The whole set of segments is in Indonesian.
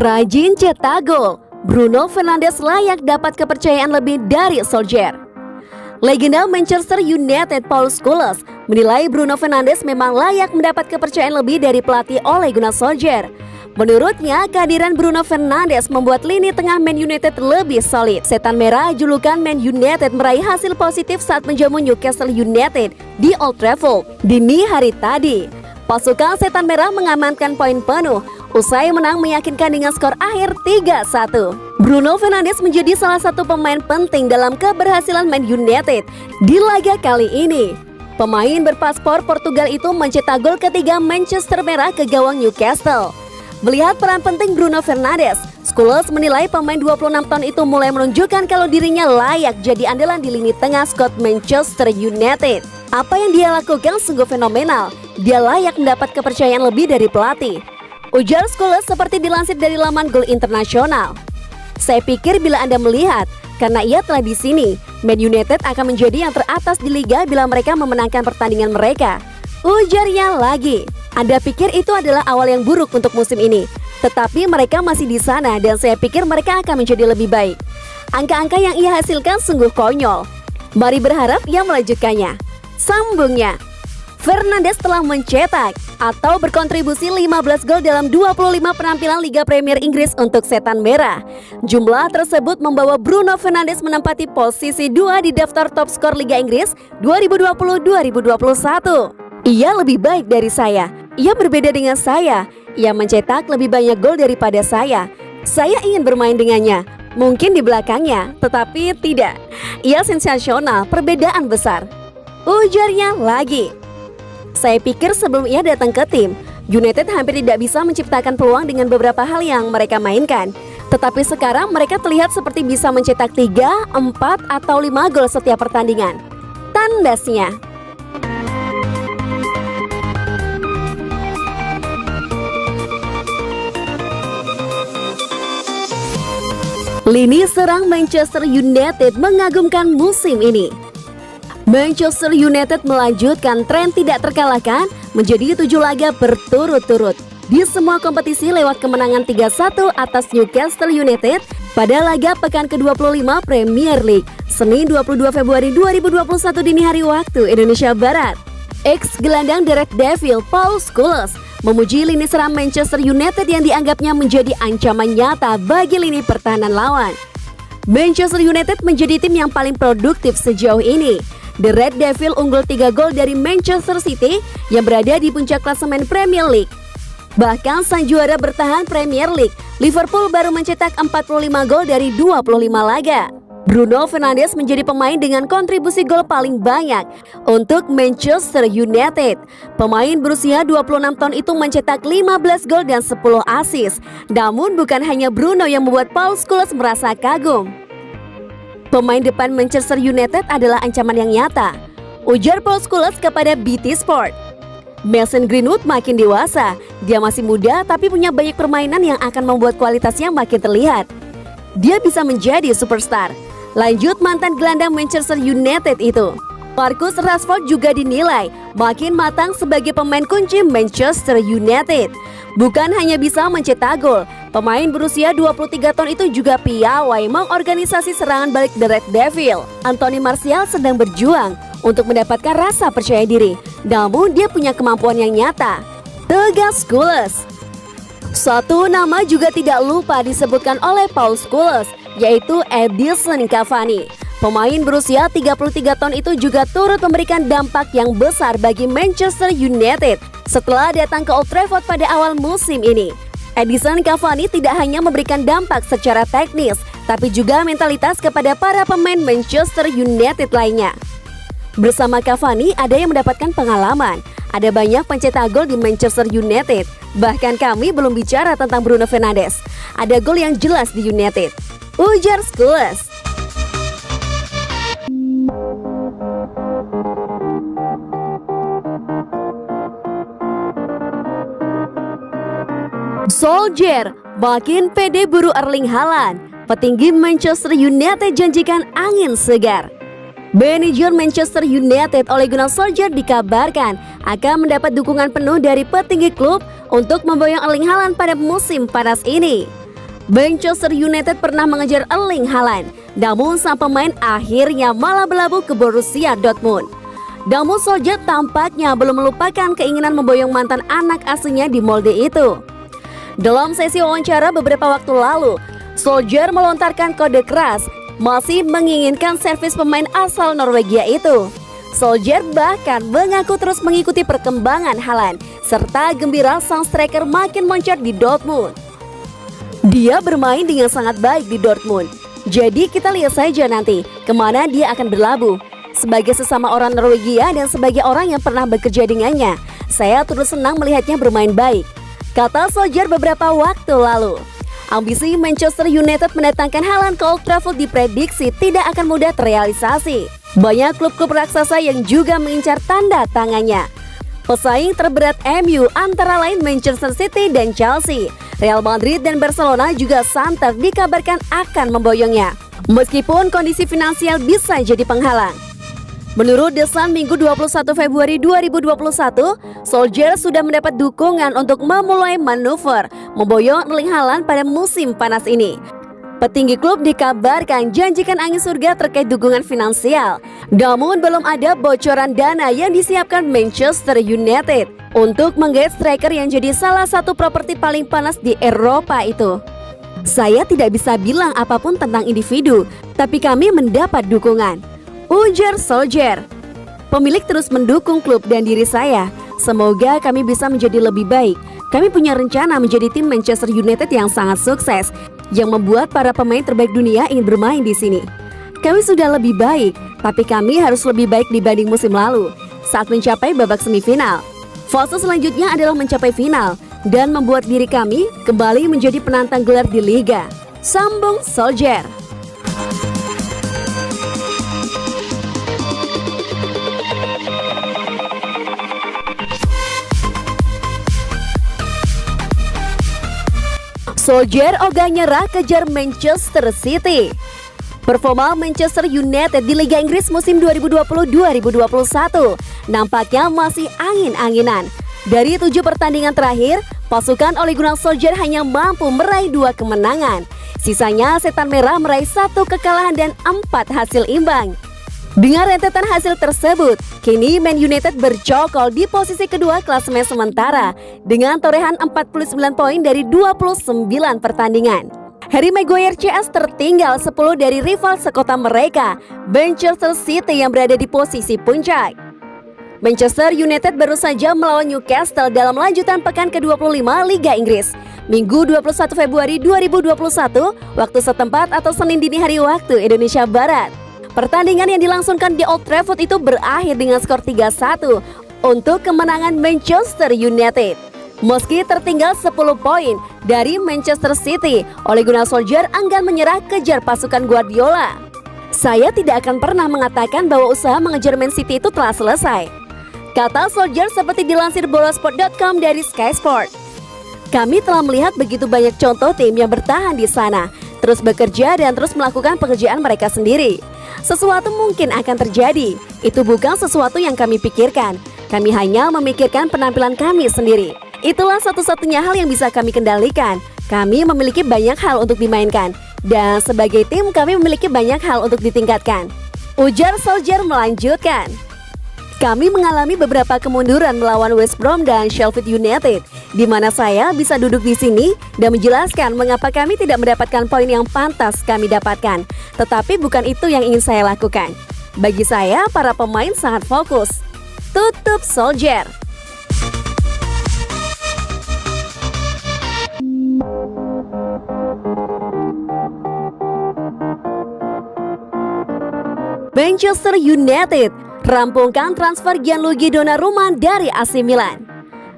Rajin cetak gol, Bruno Fernandes layak dapat kepercayaan lebih dari Solskjaer. Legenda Manchester United Paul Scholes menilai Bruno Fernandes memang layak mendapat kepercayaan lebih dari pelatih Ole Gunnar Solskjaer. Menurutnya, kehadiran Bruno Fernandes membuat lini tengah Man United lebih solid. Setan merah julukan Man United meraih hasil positif saat menjamu Newcastle United di Old Trafford dini hari tadi. Pasukan Setan Merah mengamankan poin penuh usai menang meyakinkan dengan skor akhir 3-1. Bruno Fernandes menjadi salah satu pemain penting dalam keberhasilan Man United di laga kali ini. Pemain berpaspor Portugal itu mencetak gol ketiga Manchester Merah ke gawang Newcastle. Melihat peran penting Bruno Fernandes, Scholes menilai pemain 26 tahun itu mulai menunjukkan kalau dirinya layak jadi andalan di lini tengah skuad Manchester United. Apa yang dia lakukan sungguh fenomenal. Dia layak mendapat kepercayaan lebih dari pelatih, ujar Scholes seperti dilansir dari laman Gol Internasional. Saya pikir bila Anda melihat, karena ia telah di sini, Man United akan menjadi yang teratas di liga bila mereka memenangkan pertandingan mereka, ujarnya lagi. Anda pikir itu adalah awal yang buruk untuk musim ini, tetapi mereka masih di sana dan saya pikir mereka akan menjadi lebih baik. Angka-angka yang ia hasilkan sungguh konyol. Mari berharap ia melanjutkannya. Sambungnya, Fernandes telah mencetak atau berkontribusi 15 gol dalam 25 penampilan Liga Premier Inggris untuk Setan Merah. Jumlah tersebut membawa Bruno Fernandes menempati posisi 2 di daftar top skor Liga Inggris 2020-2021. Ia lebih baik dari saya. Ia berbeda dengan saya. Ia mencetak lebih banyak gol daripada saya. Saya ingin bermain dengannya. Mungkin di belakangnya, tetapi tidak. Ia sensasional, perbedaan besar, ujarnya lagi. Saya pikir sebelum ia datang ke tim, United hampir tidak bisa menciptakan peluang dengan beberapa hal yang mereka mainkan. Tetapi sekarang mereka terlihat seperti bisa mencetak 3, 4, atau 5 gol setiap pertandingan, tandasnya. Lini serang Manchester United mengagumkan musim ini. Manchester United melanjutkan tren tidak terkalahkan menjadi 7 laga berturut-turut di semua kompetisi lewat kemenangan 3-1 atas Newcastle United pada laga pekan ke-25 Premier League, Senin 22 Februari 2021 dini hari waktu Indonesia Barat. Ex-gelandang The Red Devil Paul Scholes memuji lini serang Manchester United yang dianggapnya menjadi ancaman nyata bagi lini pertahanan lawan. Manchester United menjadi tim yang paling produktif sejauh ini. The Red Devil unggul 3 gol dari Manchester City yang berada di puncak klasemen Premier League. Bahkan sang juara bertahan Premier League, Liverpool baru mencetak 45 gol dari 25 laga. Bruno Fernandes menjadi pemain dengan kontribusi gol paling banyak untuk Manchester United. Pemain berusia 26 tahun itu mencetak 15 gol dan 10 assist. Namun bukan hanya Bruno yang membuat Paul Scholes merasa kagum. Pemain depan Manchester United adalah ancaman yang nyata, ujar Paul Scholes kepada BT Sport. Mason Greenwood makin dewasa. Dia masih muda tapi punya banyak permainan yang akan membuat kualitasnya makin terlihat. Dia bisa menjadi superstar, lanjut mantan gelandang Manchester United itu. Marcus Rashford juga dinilai makin matang sebagai pemain kunci Manchester United. Bukan hanya bisa mencetak gol, pemain berusia 23 tahun itu juga piawai mengorganisasi serangan balik The Red Devil. Anthony Martial sedang berjuang untuk mendapatkan rasa percaya diri, namun dia punya kemampuan yang nyata, tegas Scholes. Satu nama juga tidak lupa disebutkan oleh Paul Scholes, yaitu Edinson Cavani. Pemain berusia 33 tahun itu juga turut memberikan dampak yang besar bagi Manchester United setelah datang ke Old Trafford pada awal musim ini. Edinson Cavani tidak hanya memberikan dampak secara teknis, tapi juga mentalitas kepada para pemain Manchester United lainnya. Bersama Cavani ada yang mendapatkan pengalaman, ada banyak pencetak gol di Manchester United. Bahkan kami belum bicara tentang Bruno Fernandes. Ada gol yang jelas di United, ujar Scholes. Solskjaer makin pede buru Erling Haaland. Petinggi Manchester United janjikan angin segar. Manajer Manchester United Ole Gunnar Solskjaer dikabarkan akan mendapat dukungan penuh dari petinggi klub untuk memboyong Erling Haaland pada musim panas ini. Manchester United pernah mengejar Erling Haaland, namun sang pemain akhirnya malah berlabuh ke Borussia Dortmund. Namun Solskjaer tampaknya belum melupakan keinginan memboyong mantan anak asuhnya di Molde itu. Dalam sesi wawancara beberapa waktu lalu, Solskjaer melontarkan kode keras masih menginginkan servis pemain asal Norwegia itu. Solskjaer bahkan mengaku terus mengikuti perkembangan Haaland serta gembira sang striker makin moncer di Dortmund. Dia bermain dengan sangat baik di Dortmund, jadi kita lihat saja nanti kemana dia akan berlabuh. Sebagai sesama orang Norwegia dan sebagai orang yang pernah bekerja dengannya, saya turut senang melihatnya bermain baik, kata Solskjaer beberapa waktu lalu. Ambisi Manchester United mendatangkan Haaland ke Old Trafford diprediksi tidak akan mudah terrealisasi. Banyak klub-klub raksasa yang juga mengincar tanda tangannya. Pesaing terberat MU antara lain Manchester City dan Chelsea. Real Madrid dan Barcelona juga santer dikabarkan akan memboyongnya, meskipun kondisi finansial bisa jadi penghalang. Menurut The Sun Minggu 21 Februari 2021, Solskjaer sudah mendapat dukungan untuk memulai manuver memboyong Erling Haaland pada musim panas ini. Petinggi klub dikabarkan janjikan angin surga terkait dukungan finansial. Namun belum ada bocoran dana yang disiapkan Manchester United untuk menggait striker yang jadi salah satu properti paling panas di Eropa itu. Saya tidak bisa bilang apapun tentang individu, tapi kami mendapat dukungan, ujar Solskjaer. Pemilik terus mendukung klub dan diri saya. Semoga kami bisa menjadi lebih baik. Kami punya rencana menjadi tim Manchester United yang sangat sukses, yang membuat para pemain terbaik dunia ingin bermain di sini. Kami sudah lebih baik, tapi kami harus lebih baik dibanding musim lalu saat mencapai babak semifinal. Fase selanjutnya adalah mencapai final dan membuat diri kami kembali menjadi penantang gelar di Liga, sambung Solskjaer. Solskjaer ogah nyerah kejar Manchester City. Performa Manchester United di Liga Inggris musim 2020-2021 nampaknya masih angin-anginan. Dari 7 pertandingan terakhir, pasukan Ole Gunnar Solskjaer hanya mampu meraih 2 kemenangan. Sisanya Setan Merah meraih 1 kekalahan dan 4 hasil imbang. Dengan rentetan hasil tersebut, kini Man United bercokol di posisi kedua klasemen sementara dengan torehan 49 poin dari 29 pertandingan. Harry Maguire CS tertinggal 10 dari rival sekota mereka, Manchester City yang berada di posisi puncak. Manchester United baru saja melawan Newcastle dalam lanjutan pekan ke-25 Liga Inggris, Minggu 21 Februari 2021, waktu setempat atau Senin dini hari waktu Indonesia Barat. Pertandingan yang dilangsungkan di Old Trafford itu berakhir dengan skor 3-1 untuk kemenangan Manchester United. Meski tertinggal 10 poin dari Manchester City, Ole Gunnar Solskjaer enggan menyerah kejar pasukan Guardiola. Saya tidak akan pernah mengatakan bahwa usaha mengejar Man City itu telah selesai, kata Solskjaer seperti dilansir bolasport.com dari Sky Sport. Kami telah melihat begitu banyak contoh tim yang bertahan di sana, terus bekerja dan terus melakukan pekerjaan mereka sendiri. Sesuatu mungkin akan terjadi, itu bukan sesuatu yang kami pikirkan. Kami hanya memikirkan penampilan kami sendiri. Itulah satu-satunya hal yang bisa kami kendalikan. Kami memiliki banyak hal untuk dimainkan, dan sebagai tim kami memiliki banyak hal untuk ditingkatkan, ujar Solskjaer melanjutkan. Kami mengalami beberapa kemunduran melawan West Brom dan Sheffield United, di mana saya bisa duduk di sini dan menjelaskan mengapa kami tidak mendapatkan poin yang pantas kami dapatkan. Tetapi bukan itu yang ingin saya lakukan. Bagi saya, para pemain sangat fokus, tutup Solskjaer. Manchester United rampungkan transfer Gianluigi Donnarumma dari AC Milan.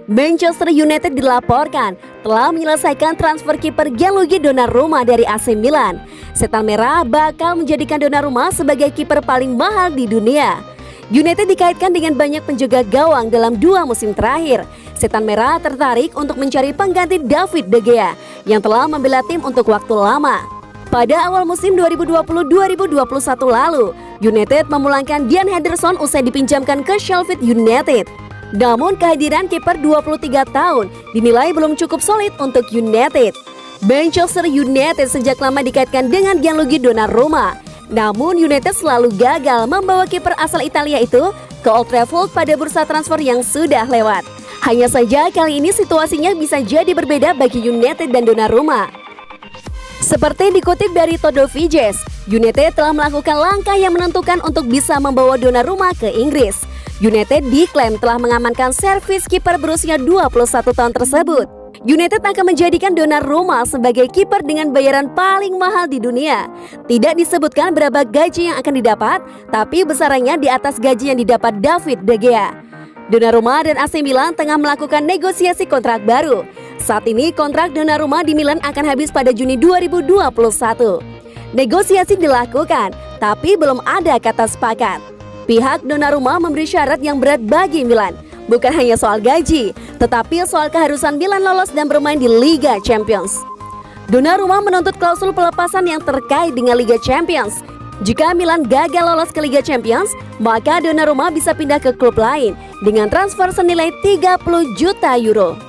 Manchester United dilaporkan telah menyelesaikan transfer kiper Gianluigi Donnarumma dari AC Milan. Setan Merah bakal menjadikan Donnarumma sebagai kiper paling mahal di dunia. United dikaitkan dengan banyak penjaga gawang dalam 2 musim terakhir. Setan Merah tertarik untuk mencari pengganti David De Gea yang telah membela tim untuk waktu lama. Pada awal musim 2020-2021 lalu, United memulangkan Dean Henderson usai dipinjamkan ke Sheffield United. Namun kehadiran kiper 23 tahun dinilai belum cukup solid untuk United. Manchester United sejak lama dikaitkan dengan Gianluigi Donnarumma. Namun United selalu gagal membawa kiper asal Italia itu ke Old Trafford pada bursa transfer yang sudah lewat. Hanya saja kali ini situasinya bisa jadi berbeda bagi United dan Donnarumma. Seperti dikutip dari Todo Viges, United telah melakukan langkah yang menentukan untuk bisa membawa Donnarumma ke Inggris. United diklaim telah mengamankan servis kiper berusia 21 tahun tersebut. United akan menjadikan Donnarumma sebagai kiper dengan bayaran paling mahal di dunia. Tidak disebutkan berapa gaji yang akan didapat, tapi besarannya di atas gaji yang didapat David De Gea. Donnarumma dan AC Milan tengah melakukan negosiasi kontrak baru. Saat ini kontrak Donnarumma di Milan akan habis pada Juni 2021. Negosiasi dilakukan, tapi belum ada kata sepakat. Pihak Donnarumma memberi syarat yang berat bagi Milan. Bukan hanya soal gaji, tetapi soal keharusan Milan lolos dan bermain di Liga Champions. Donnarumma menuntut klausul pelepasan yang terkait dengan Liga Champions. Jika Milan gagal lolos ke Liga Champions, maka Donnarumma bisa pindah ke klub lain dengan transfer senilai 30 juta euro.